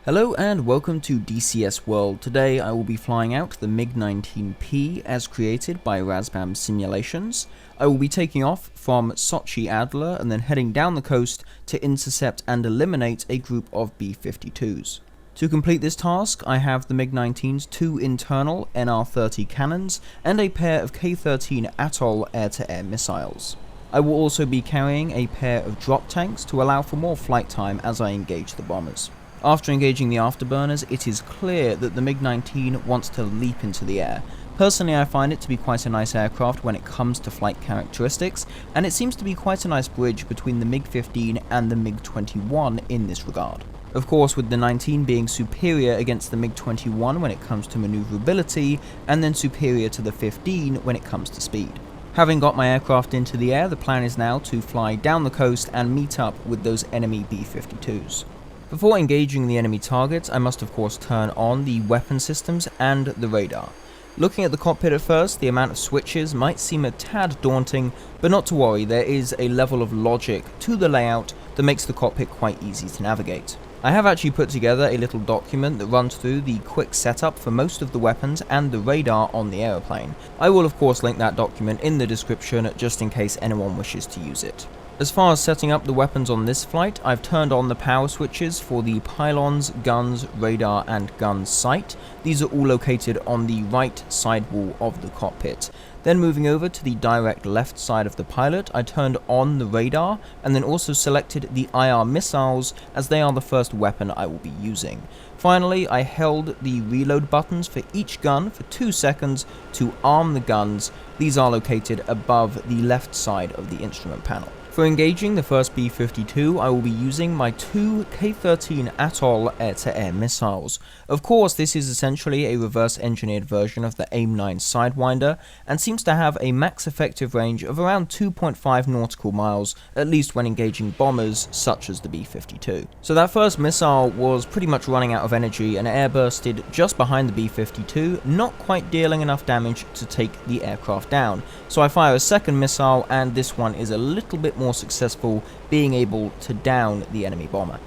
Hello and welcome to DCS World. Today I will be flying out the MiG-19P as created by RAZBAM Simulations. I will be taking off from Sochi-Adler and then heading down the coast to intercept and eliminate a group of B-52s. To complete this task, I have the MiG-19's two internal NR-30 cannons and a pair of K-13 Atoll air-to-air missiles. I will also be carrying a pair of drop tanks to allow for more flight time as I engage the bombers. After engaging the afterburners, it is clear that the MiG-19 wants to leap into the air. Personally, I find it to be quite a nice aircraft when it comes to flight characteristics, and it seems to be quite a nice bridge between the MiG-15 and the MiG-21 in this regard. Of course, with the 19 being superior against the MiG-21 when it comes to maneuverability, and then superior to the 15 when it comes to speed. Having got my aircraft into the air, the plan is now to fly down the coast and meet up with those enemy B-52s. Before engaging the enemy targets, I must of course turn on the weapon systems and the radar. Looking at the cockpit at first, the amount of switches might seem a tad daunting, but not to worry, there is a level of logic to the layout that makes the cockpit quite easy to navigate. I have actually put together a little document that runs through the quick setup for most of the weapons and the radar on the aeroplane. I will of course link that document in the description just in case anyone wishes to use it. As far as setting up the weapons on this flight, I've turned on the power switches for the pylons, guns, radar and gun sight. These are all located on the right side wall of the cockpit. Then moving over to the direct left side of the pilot, I turned on the radar and then also selected the IR missiles as they are the first weapon I will be using. Finally, I held the reload buttons for each gun for 2 seconds to arm the guns. These are located above the left side of the instrument panel. For engaging the first B-52, I will be using my two K-13 Atoll air-to-air missiles. Of course, this is essentially a reverse-engineered version of the AIM-9 Sidewinder, and seems to have a max effective range of around 2.5 nautical miles, at least when engaging bombers such as the B-52. So that first missile was pretty much running out of energy and airbursted just behind the B-52, not quite dealing enough damage to take the aircraft down. So I fire a second missile, and this one is a little bit more successful, being able to down the enemy bomber.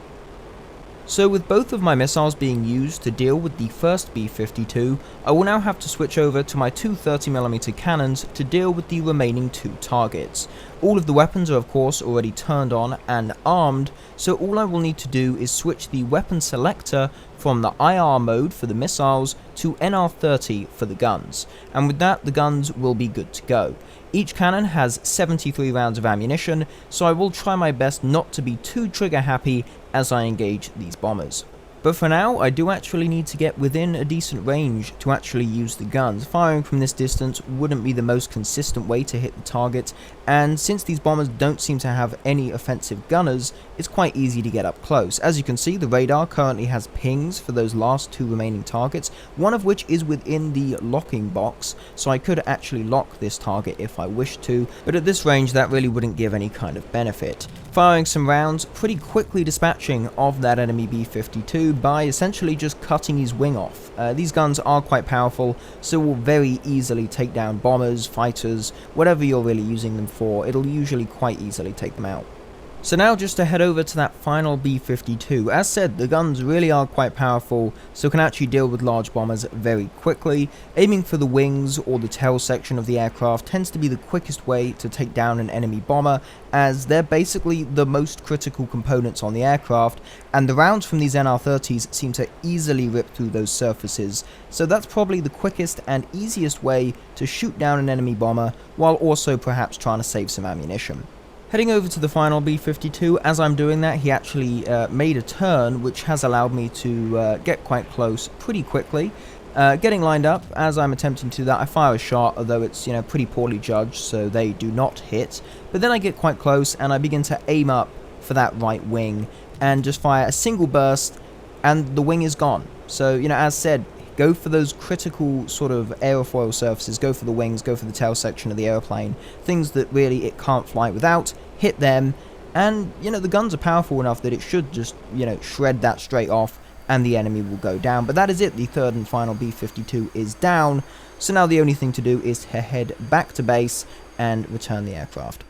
So with both of my missiles being used to deal with the first B-52, I will now have to switch over to my two 30mm cannons to deal with the remaining two targets. All of the weapons are of course already turned on and armed, so all I will need to do is switch the weapon selector from the IR mode for the missiles to NR30 for the guns, and with that the guns will be good to go. Each cannon has 73 rounds of ammunition, so I will try my best not to be too trigger happy as I engage these bombers. But for now, I do actually need to get within a decent range to actually use the guns. Firing from this distance wouldn't be the most consistent way to hit the target, and since these bombers don't seem to have any offensive gunners, it's quite easy to get up close. As you can see, the radar currently has pings for those last two remaining targets, one of which is within the locking box, so I could actually lock this target if I wished to, but at this range that really wouldn't give any kind of benefit. Firing some rounds, pretty quickly dispatching of that enemy B-52 by essentially just cutting his wing off. These guns are quite powerful, so will very easily take down bombers, fighters, whatever you're really using them for, it'll usually quite easily take them out. So now just to head over to that final B-52. As said, the guns really are quite powerful, so can actually deal with large bombers very quickly. Aiming for the wings or the tail section of the aircraft tends to be the quickest way to take down an enemy bomber, as they're basically the most critical components on the aircraft, and the rounds from these NR-30s seem to easily rip through those surfaces, so that's probably the quickest and easiest way to shoot down an enemy bomber, while also perhaps trying to save some ammunition. Heading over to the final B-52, as I'm doing that, he actually made a turn, which has allowed me to get quite close pretty quickly. Getting lined up, as I'm attempting to do that, I fire a shot, although it's pretty poorly judged, so they do not hit. But then I get quite close, and I begin to aim up for that right wing, and just fire a single burst, and the wing is gone. So, as said, go for those critical sort of aerofoil surfaces, go for the wings, go for the tail section of the aeroplane, things that really it can't fly without, hit them, and the guns are powerful enough that it should just shred that straight off and the enemy will go down. But that is it, the third and final B-52 is down, so now the only thing to do is to head back to base and return the aircraft.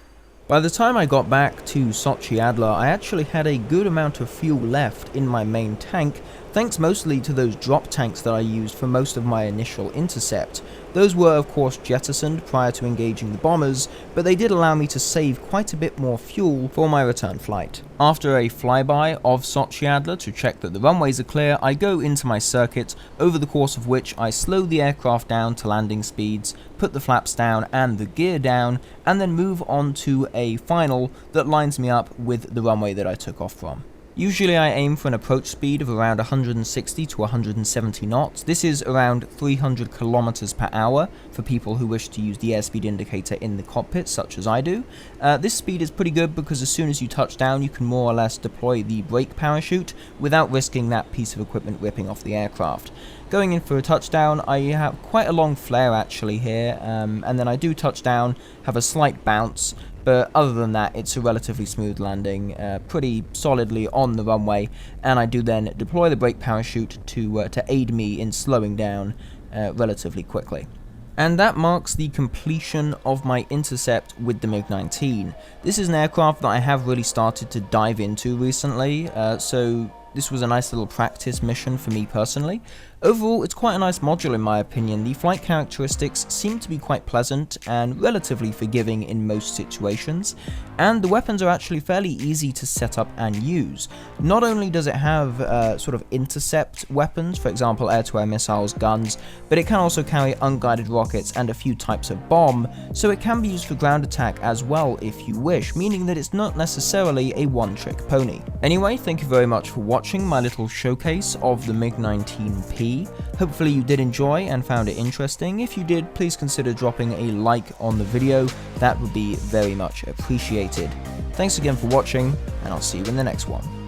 By the time I got back to Sochi-Adler, I actually had a good amount of fuel left in my main tank thanks mostly to those drop tanks that I used for most of my initial intercept. Those were of course jettisoned prior to engaging the bombers, but they did allow me to save quite a bit more fuel for my return flight. After a flyby of Sochi-Adler to check that the runways are clear, I go into my circuit, over the course of which I slow the aircraft down to landing speeds, put the flaps down and the gear down, and then move on to a final that lines me up with the runway that I took off from. Usually I aim for an approach speed of around 160 to 170 knots. This is around 300 kilometers per hour for people who wish to use the airspeed indicator in the cockpit, such as I do. This speed is pretty good because as soon as you touch down, you can more or less deploy the brake parachute without risking that piece of equipment ripping off the aircraft. Going in for a touchdown, I have quite a long flare actually here, and then I do touch down, have a slight bounce, but other than that, it's a relatively smooth landing, pretty solidly on the runway, and I do then deploy the brake parachute to aid me in slowing down relatively quickly. And that marks the completion of my intercept with the MiG-19. This is an aircraft that I have really started to dive into recently, so this was a nice little practice mission for me personally. Overall, it's quite a nice module in my opinion. The flight characteristics seem to be quite pleasant and relatively forgiving in most situations, and the weapons are actually fairly easy to set up and use. Not only does it have sort of intercept weapons, for example air-to-air missiles, guns, but it can also carry unguided rockets and a few types of bomb, so it can be used for ground attack as well if you wish, meaning that it's not necessarily a one-trick pony. Anyway, thank you very much for watching my little showcase of the MiG-19P. Hopefully you did enjoy and found it interesting. If you did, please consider dropping a like on the video. That would be very much appreciated. Thanks again for watching, and I'll see you in the next one.